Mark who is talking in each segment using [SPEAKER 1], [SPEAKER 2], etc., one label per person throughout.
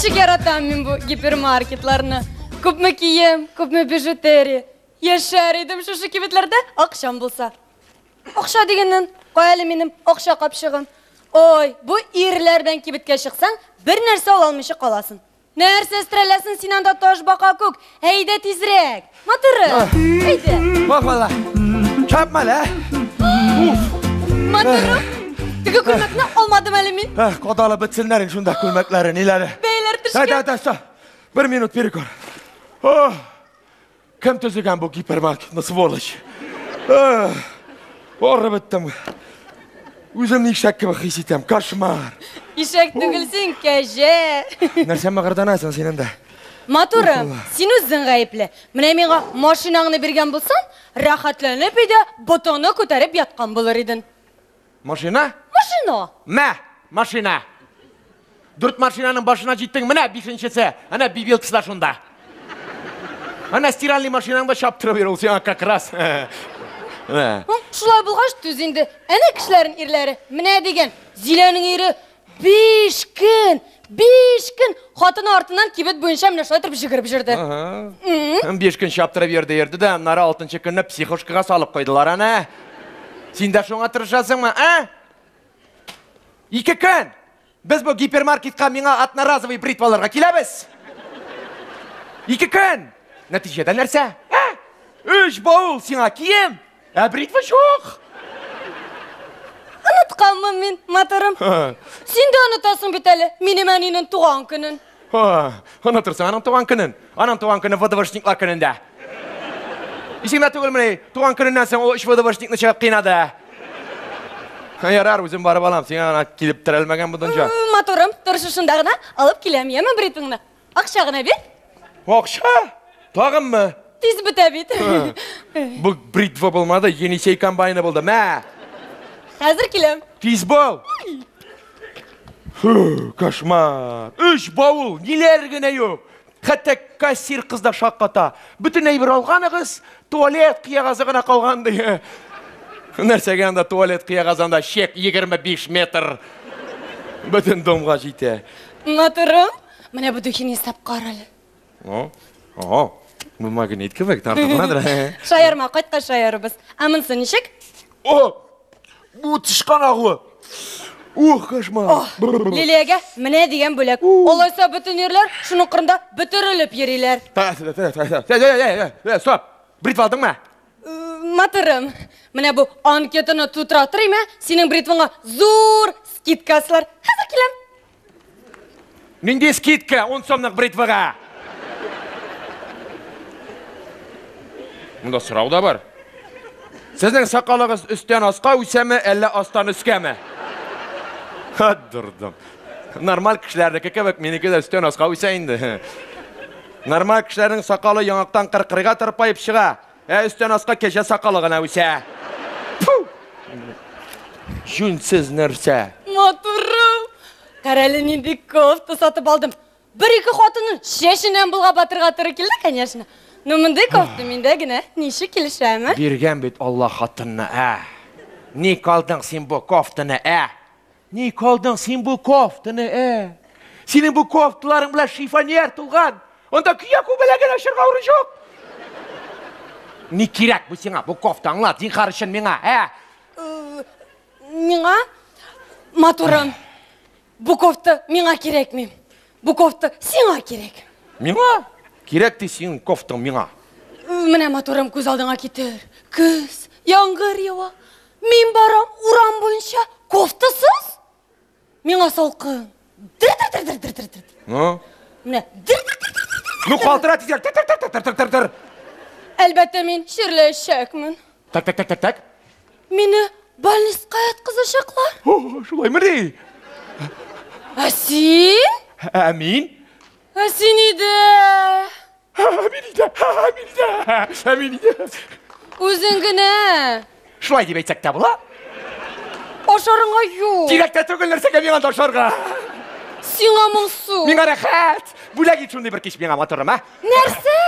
[SPEAKER 1] Нешік яратам мен бұл гипермаркетларны. Көпмі кием, көпмі бюджетері. Ешер едім шушы кебетлерді ақшам болса. Ақша дегеннен, қоялы менім ақша қапшығым. Ой, бұл ирлерден кебетке шықсаң, бір нәрсе оламышы қаласын. Нәрсе стрелесін синанда тош бақа көк. Әйде тезірек. Матыры, әйде.
[SPEAKER 2] Бақвала, чапмал,
[SPEAKER 1] Матыры, түгі күлмекні олмадым әлі мен.
[SPEAKER 2] Қодалы бітсілдерін шында күлмеклерін иләрі.
[SPEAKER 1] Бейлер түшке.
[SPEAKER 2] Бір минут бері көр. Кім түзіген бұл гипермаркетні сволочь? Оры біттім. Өзімні ишәкке бақ есетем, кошмар.
[SPEAKER 1] Ишәк түгілсін, кәже.
[SPEAKER 2] Нәрсен мағырданасың сенің де?
[SPEAKER 1] Матурым, сен өзің ғайыплі. Міне меға машинаңны берген болсан, рахатланып еді бутоны көтәріп ятқан болыр едің.
[SPEAKER 2] Машина?
[SPEAKER 1] Машина.
[SPEAKER 2] Мә, машина. Дүрт машинаның башына жеттің, міне бешіншесі. Ана бибелтісі шында. Ана стиральный машинаңда шаптырып ер, ол сен как раз.
[SPEAKER 1] Шулай бұлғаш түзінді. Әне кішілерін ерлері, міне деген, зиленің ері 5 күн қатын артынан кебет бойынша міне шылай тұрып жүгіріп жүрді.
[SPEAKER 2] 5 күн шаптырып ерді ерді де, нары 6-шы күнні психошкаға салып қойдылар, ана. Сен де шоңа тұрышасың ма, а? 2 күн. Біз бұл гипермаркетқа меңа одноразовый бритваларға келеміз. 2 күн. Нәтижеде нәрсе? 3 баул сеңа кием. Бритва жоқ.
[SPEAKER 1] Ұнытқанмын мен, матырым. Сен де ұнытасың бетәлі, менің әненің туған күнін.
[SPEAKER 2] Ұнытырсың, аның туған күнін. Аның туған күні водовошниклар күнінде. Исіңді түгіл міне, туған күнінен сен ол 3 водовошникны шығып қинады. Ярар, өзім барып алам, сен ана келіп тірәлмәген бұдынша.
[SPEAKER 1] Матырым, тұршышындағына алып келем емі бритвыңны. Ақшағына бер.
[SPEAKER 2] Ақша? Тағым мы?
[SPEAKER 1] Тез біті бет.
[SPEAKER 2] Бұл бритва болмады, Енисей комбайны болды. Мә?
[SPEAKER 1] Қазір келем.
[SPEAKER 2] Тез бол. Кошмар. 3 баул, нелергіне ек. Қатта кассир қызда шаққата. Бүтін әйбір алғанығыз, туалет қияғазығына қалғанды. Нәрсеге анда туалет қияғазанда шек 25 метр. Бүтін домға жейте.
[SPEAKER 1] Матырым, міне бұл дүкені сап қаралы.
[SPEAKER 2] Бұл магнит кебек тартығынадыр.
[SPEAKER 1] Шайарма, қайтқа шайарыбыз. Амынсы нешек?
[SPEAKER 2] Бұл тышқан ағуы. Кошмар.
[SPEAKER 1] Лилияға міне деген бөлек. Олайса бүтін ерлер шының қырында бүтіріліп ерелер.
[SPEAKER 2] Стоп, бритва алдың ма?
[SPEAKER 1] Матырым, міне бұл анкетіні тұтыра тұрай ма? Сенің бритваңа зор скидкасылар. Қазір келем.
[SPEAKER 2] Ненде скидка, 10 сомнық бритваға. Мұнда сұрау да бар. Сіздің сақалығыз үстен асқа өсәмі, әлі астан үскәмі? Дұрдым. Нормал кішілерді кекебек, менеке де үстен асқа өсәйінді. Нормал кішілердің сақалы яңақтан қырқырға тұрпайып шыға. Үстен асқа кеше сақалығына өсә. Жүнсіз нәрсе.
[SPEAKER 1] Матурым, қараліненді көпті сатып алдым. 1-2 қотының шешінен бұлға батырға тұры келді, конечно. Но мындай кофты менде гіне неше келішәмі?
[SPEAKER 2] Берген бет Аллах хатынны, Не қалдың сен бұл кофтыны, Не қалдың сен бұл кофтыны, Сенің бұл кофтыларың білә шифонер тұлған. Онда күйеку біләген ашырға ұры жоқ. Не керек бұл сеңа, бұл кофты аңла, ден қарышын меңа,
[SPEAKER 1] Меңа? Матурым, бұл кофты меңа керек мен. Бұл кофты сеңа керек.
[SPEAKER 2] Меңа? Керек те сенің кофтың меңа.
[SPEAKER 1] Міне матурым көз алдыңа кетер. Күз, яңғыр еуа. Мен барам урам бойынша кофтасыз. Меңа салқын. Дір-дір-дір-дір-дір-дір. Міне дір-дір-дір-дір-дір.
[SPEAKER 2] Ну қалтыра тезер. Тір-тір-тір-тір-тір-тір.
[SPEAKER 1] Әлбәтті мен шерлі шәкмін.
[SPEAKER 2] Так.
[SPEAKER 1] Мені больницқа жатқызышақлар.
[SPEAKER 2] Шулай мірей.
[SPEAKER 1] Әсен?
[SPEAKER 2] Әмин?
[SPEAKER 1] Әсен еді.
[SPEAKER 2] Әмин еді.
[SPEAKER 1] Өзіңгіне.
[SPEAKER 2] Шулай деп айтсақ та бұла?
[SPEAKER 1] Ашарыңа ю.
[SPEAKER 2] Директор түгілдерсеге мен анда ашарға.
[SPEAKER 1] Сиңа мұңсу.
[SPEAKER 2] Мен рахат. Бүләге шундай бір кеш мен аматырым,
[SPEAKER 1] Нәрсе?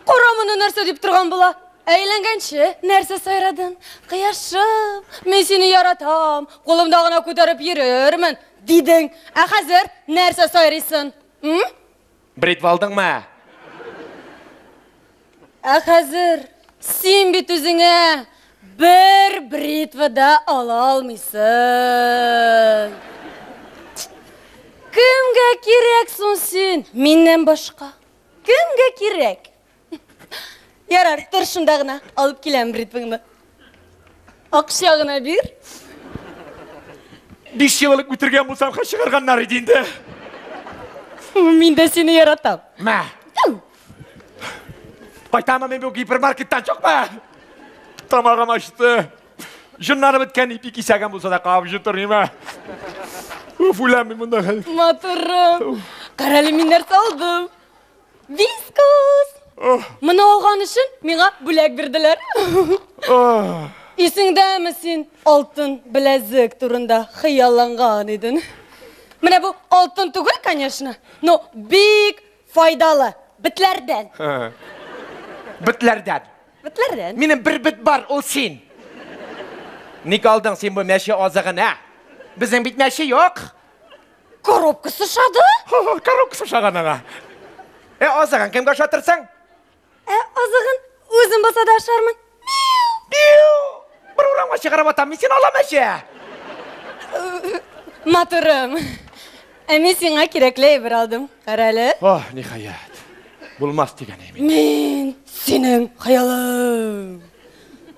[SPEAKER 1] Қорамыны нәрсе деп тұрған бұла. Әйленгенше нәрсе сайрадың. Қияшым, мен сені яратам. Қолымдағына көтеріп ерермін. Дидең, ә хәзер нәрсә сайрыйсың?
[SPEAKER 2] Бритва алдыңмы?
[SPEAKER 1] Ә хәзер син бит үзеңә бер бритвада ала алмыйсың. Кемгә кирәк соң син? Миннән башка. Кемгә кирәк? Ярар, тор шунда гына, алып киләм бритваңны. Акча гына бир.
[SPEAKER 2] 5 еллык үтергән булсам, чыгарганнар иде инде.
[SPEAKER 1] Мин дә сине яратам.
[SPEAKER 2] Мә. Кайтамы мен бу гипермаркеттан чыкма. Тамагым ачты. Жыннары биткән ипи кисәгән булса да кабыжы торыймы? Уфулам мин монда.
[SPEAKER 1] Матурым. Каралы мин нәрсә алдым? Вискус. Моны алган өчен миңа бүләк бирделәр. Исеңдәме син алтын беләзек турында хыялланган идең? Менә бу алтын түгел, конечно, но бик файдалы. Битләрдән.
[SPEAKER 2] Битләрдән.
[SPEAKER 1] Битләрдән.
[SPEAKER 2] Минем бер бит бар, ул син. Ник алдың син бу мәшә азыгына? Безнең бит мәшә юк.
[SPEAKER 1] Коробка сышады?
[SPEAKER 2] Коробка сышаганга. Азыгын кемгә шатырсың?
[SPEAKER 1] Азыгын үзем баса да ашармын.
[SPEAKER 2] Бір урамға шығарып атам, мен сен алам әше.
[SPEAKER 1] Матурым, мен сиңа кирәкле әйбер алдым. Каралы.
[SPEAKER 2] Нихаят. Булмас дигән әймен.
[SPEAKER 1] Мен синең хаялым.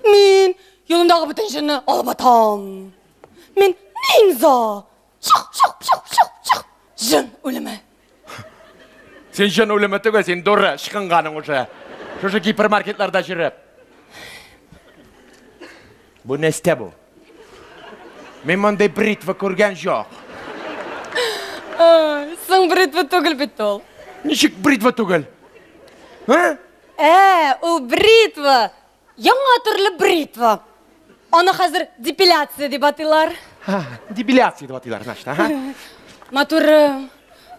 [SPEAKER 1] Мен юлымдағы бүтән жынны алып атам. Мен Нинза. Жын өлімі.
[SPEAKER 2] Сен жын өлімі түгел, сен дұры шықынғаның ұшы. Шушы гипермаркетларда жүріп. Бұл несте бұл? Мен мұндай бритва көрген жоқ.
[SPEAKER 1] Сың бритва түгіл бітті ол.
[SPEAKER 2] Нешік бритва түгіл?
[SPEAKER 1] Ол бритва. Яңа түрлі бритва. Оны қазір депиляция деп атылар.
[SPEAKER 2] Депиляция деп атылар, значит,
[SPEAKER 1] Матурым,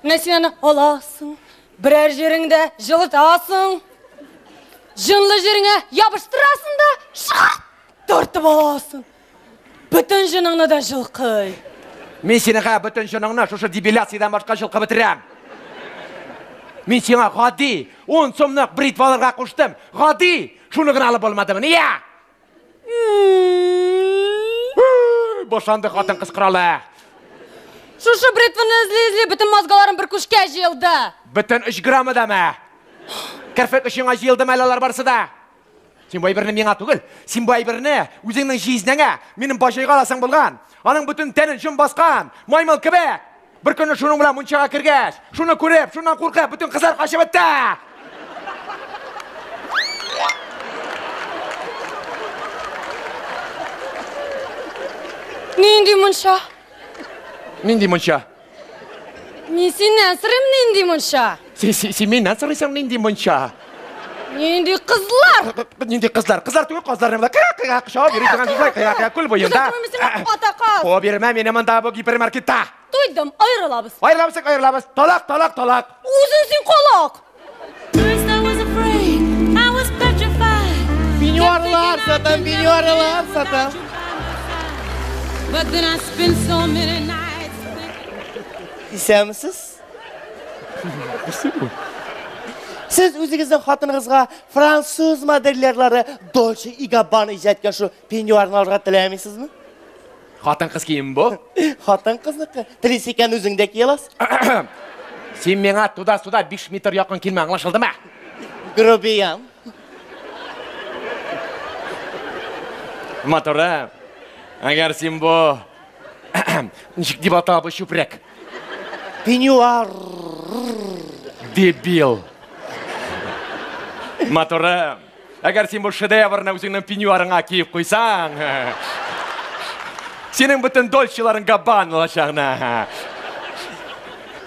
[SPEAKER 1] мына сен аны аласың, бірәр жеріңді жылытасың, жынлы жеріңе ябыштырасың да, шығат, тортып аласың. Бүтін жыныңны да жылқы.
[SPEAKER 2] Мен сеніға бүтін жыныңны шушы депиляциядан башқа жылқы бітірем. Мен сеңа ғади, 10 сомнық бритваларға құштым. Ғади, шунығын алып болмадым, нея? Бошанды қатын қысқыралы.
[SPEAKER 1] Шушы бритваны ізлі-ізлі бүтін мазгаларын бір күшке жиылды.
[SPEAKER 2] Бүтін 3 граммы да мә? Кірфік үшіңа жиылды мәлалар барсы да. Сен бай біріні меңа түгіл. Сен бай біріні өзіңнің жиізніңе менің башайға аласың болған. Аның бүтін тәнін жүн басқан, маймыл кібек. Bir күні шуның білән мұншаға кіргәш, шуны көріп, шунан қорқып, бүтін қызар қашып өтті.
[SPEAKER 1] Ненді мұнша?
[SPEAKER 2] Ненді мұнша?
[SPEAKER 1] Мен сенен сұрым ненді мұнша?
[SPEAKER 2] Сен менен сұрайсың ненді мұнша?
[SPEAKER 1] Ненді қызлар?
[SPEAKER 2] Ненді қызлар? Қызлар түгіл қызлар немді. Қирақ, шау берейсіңен жүзлай, қирақ, күл бойында. О, беріме мені мұнда бұл гипермаркетта.
[SPEAKER 1] Тойдым, айрылабыз.
[SPEAKER 2] Айрылабыз. Талақ.
[SPEAKER 1] Өзің сен қолақ.
[SPEAKER 3] Пеньюарлар сатам. Исәмісіз? Сіз өзіңіздің қатыныңызға француз модельерлері Dolce & Gabbana ижеткен шу пеньюарларға тілемейсіз ме?
[SPEAKER 2] Қатын қыз кейін бұл?
[SPEAKER 3] Қатын қызнықты. Тілесі екен өзіңде келас?
[SPEAKER 2] Сен меңа туда-суда 5 метр яқын келме аңлашылды ма?
[SPEAKER 3] Грубиян.
[SPEAKER 2] Моторы, әгер сен бұл... Нешік деп атал бұл шүпірек?
[SPEAKER 3] Пеньюар.
[SPEAKER 2] Дебил. Моторы, әгер сен бұл шедеврны өзіңнің пеньюарыңа кейіп қойсаң... Сенің бүтін Dolce'ларын Gabbana лашағына.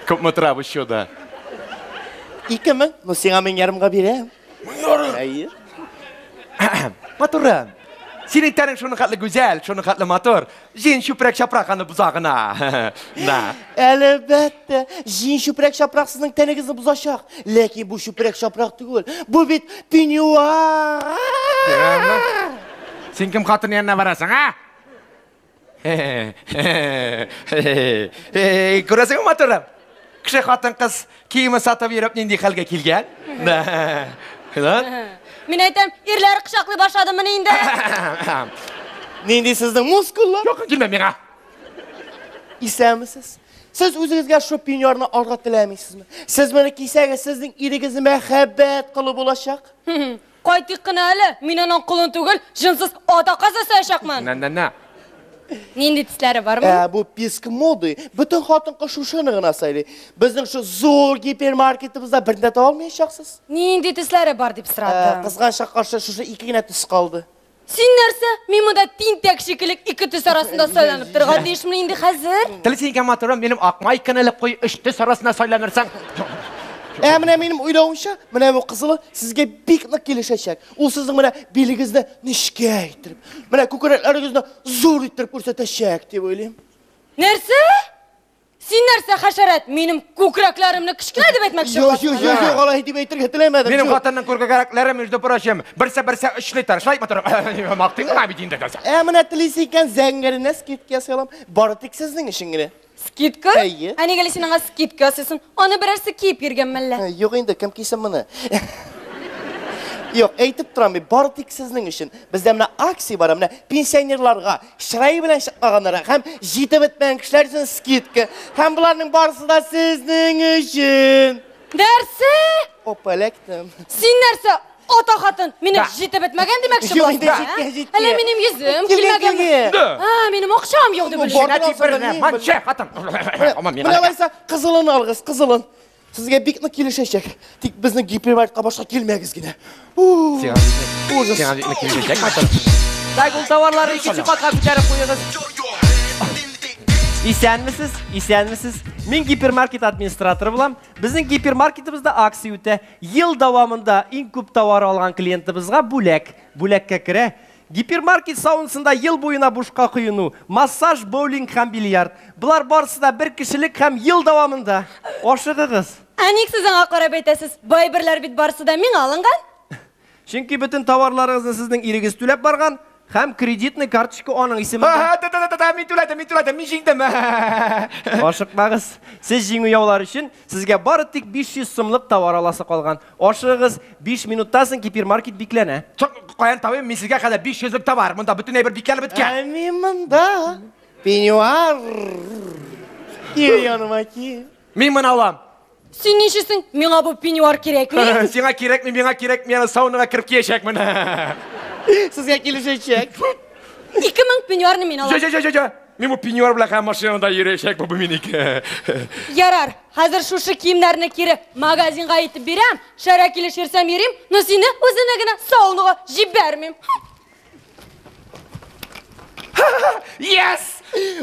[SPEAKER 2] Көп мұтыра бұл шода.
[SPEAKER 3] 2000, но сен мен ярымға берем. Әйір.
[SPEAKER 2] Моторы, сенің тәрің шоны қатлы güzel, шоны қатлы мотор. Жен шүпірек шапрақаны бұзағына.
[SPEAKER 3] Әлбәтті, жин шүпірек шапрақ сіздің тәнігізді бұзашақ. Лекен бұл шүпірек шапрақ түгіл. Бұл бет пеньюар.
[SPEAKER 2] Сен кім қатын еніне барасың, а? Көресің моторым? Кіші қатын қыз киімі сатып еріп нендей халге келген?
[SPEAKER 1] Мен айтам, ерлері қышақлы башады мұны енді.
[SPEAKER 3] Нендей сіздің мускуллар?
[SPEAKER 2] Жоқ, келме меңа.
[SPEAKER 3] Исәмісіз? Siz o'zingizga shu penyorni olg'a tilaymisiz? Siz meni kiysaga sizning irigingizni muhabbat qilib bo'lashaq.
[SPEAKER 1] Qaytiq qina hali, men anon qulun tugul, jinsiz ota qazasa yashaqman.
[SPEAKER 2] Na.
[SPEAKER 1] Nindi tislari bormi?
[SPEAKER 3] Bu pisk modi. Butun xotin-qiz shu shunig'ini asayli. Bizning shu zo'r gipermarketimizda birda olmayshaqsiz.
[SPEAKER 1] Nindi tislari bor deb so'radim.
[SPEAKER 3] Qizg'anchiq qarshi shu ikkigina tis qoldi.
[SPEAKER 1] Sen narsa, men bunda tintak shekilli ikki tis arasida saylanib turgan deyishimni endi hozir.
[SPEAKER 2] Tilsingga motorim, menim oqmay kanalib qo'y, uch tis arasida saylanirsan.
[SPEAKER 3] Mana mening o'ylovimcha, mana bu qizili sizga bekni kelishacak. U sizning mana beligingizni nishga aytirib, mana ko'kraklaringizni zo'r ettirib ko'rsatacak deb o'ylayman.
[SPEAKER 1] Narsa? Sen narsa hasharat, mening ko'kraklarimni kichkina deb aytmoqchi.
[SPEAKER 3] Yo'q, olay deb aytirga tilaymadim.
[SPEAKER 2] Mening xotinning ko'kraklarim между прочим, birsa 3 litr. Shay motorim. Maqtingmi abidinda qalsa.
[SPEAKER 3] Mana tilisikan zangarini skidga salam. Bortik sizning ishingni.
[SPEAKER 1] Skidka? Aniga sening skidka sesin. Onu birarsa kiyib yurganmanlar.
[SPEAKER 3] Yo'q endi kim kiysa buni? Yo'q, aytib turaman, bortik sizning ishing. Bizda mana aksiya bor, mana pensionerlarga, shiray bilan shaqaganlarga ham yetib bitmagan kishilar uchun skidka. Ham bularning barisida sizning ishing.
[SPEAKER 1] Narsa?
[SPEAKER 3] Opalakdim.
[SPEAKER 1] Sen narsa ota xotin meni yetib bitmagan demoqchi bo'lsan. Hali mening yuzim kelmagan. Ha, mening o'xsham yo'q deb
[SPEAKER 2] bilishim. Mancha xotin.
[SPEAKER 3] Mana esa qizilini olg'iz, qizilin. Sizga bekni kelishacak. Tik bizning gipermarketga boshqa kelmagizgina.
[SPEAKER 2] Sen kelishacak motorim.
[SPEAKER 4] Daygul tovarlari ikkinchi qatga ko'tarib qo'ying'iz. Isanmisiz? Men gipermarket administratori bo'lam. Bizning gipermarketimizda aksiya o'ta. Yil davomida eng ko'p tovar olgan klientimizga bo'lakka kira. Gipermarket saunasida yil bo'yina boshqa quyinu, massaj, bowling ham bilyard. Bular borsida bir kishilik ham yil davomida. Oshirasiz.
[SPEAKER 1] Anik sizga qarab aytasiz. Boy birlar bit borsida men olingan.
[SPEAKER 4] Chunki butun tovarlaringizni sizning irigiz to'lab borgan. Ham kreditni kartochka oning ismida.
[SPEAKER 2] Men to'ladim, men jingdim.
[SPEAKER 4] Oshiqmag'iz. Siz jinguvlar uchun sizga bari tik 500 so'mlik tovar olasa qolgan. Oshig'iz 5 minutdan so'ng gipermarket biklana.
[SPEAKER 2] Qo'yan tavim, men sizga qada 500 lik tovar. Bunda butunay bir biklanib bitgan.
[SPEAKER 3] Men bunda penyoar. Yanıma ki.
[SPEAKER 2] Men buni olam.
[SPEAKER 1] Sen neshisin? Menga bu penyoar kerakmi?
[SPEAKER 2] Senga kerakmi? Menga kerak. Men saunaga kirib kiyishakman.
[SPEAKER 3] Sizga kelishacak.
[SPEAKER 1] 2000 penyorni men olaman.
[SPEAKER 2] Jo. Men bu penyor bilan ham mashinada yurishak bu meniki.
[SPEAKER 1] Yarar. Hozir shu kiyimlarni kirib, magazinga yetib beram, shara kelishirsam yerim, no seni o'zinagina saunaga jibermim.
[SPEAKER 2] Yes!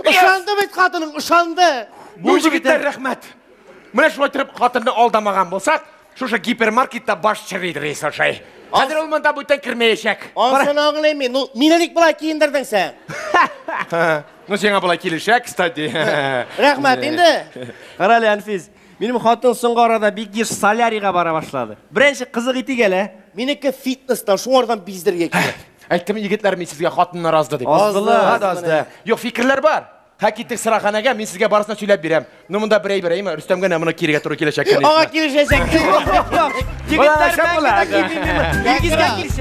[SPEAKER 3] O'shanda bit xotining, o'shanda.
[SPEAKER 2] Bu yigitlar rahmat. Mana shu o'tirib xotinni aldamagan bo'lsak, shu gipermarketda bosh chiriydi reysa shay. Hozir olmanda butun kirmayishak.
[SPEAKER 3] Sen o'g'layman. Menalik bilan kiyindirding sen.
[SPEAKER 2] No senga bilan kelishak, kstati.
[SPEAKER 3] Rahmat endi.
[SPEAKER 4] Qarali Anfiz. Mening xotin so'nggi orada Biggish Solyariga bora boshladi. Birinchi qiziq etigala.
[SPEAKER 3] Meniki fitnessdan shu o'rdan bizdirga keldi.
[SPEAKER 2] Aytdim yigitlar, men sizga xotinni rozda deb.
[SPEAKER 3] Ozdi.
[SPEAKER 2] Yo'q, fikrlar bor. Haqiqiy siraxonaga men sizga borisini so'ylab beraman. Numunda beraymi? Rustamga namuna kiriga to'g'ri kelishak.
[SPEAKER 3] Og'a kelishacak.
[SPEAKER 4] Yigitlar, Bigishga kirish.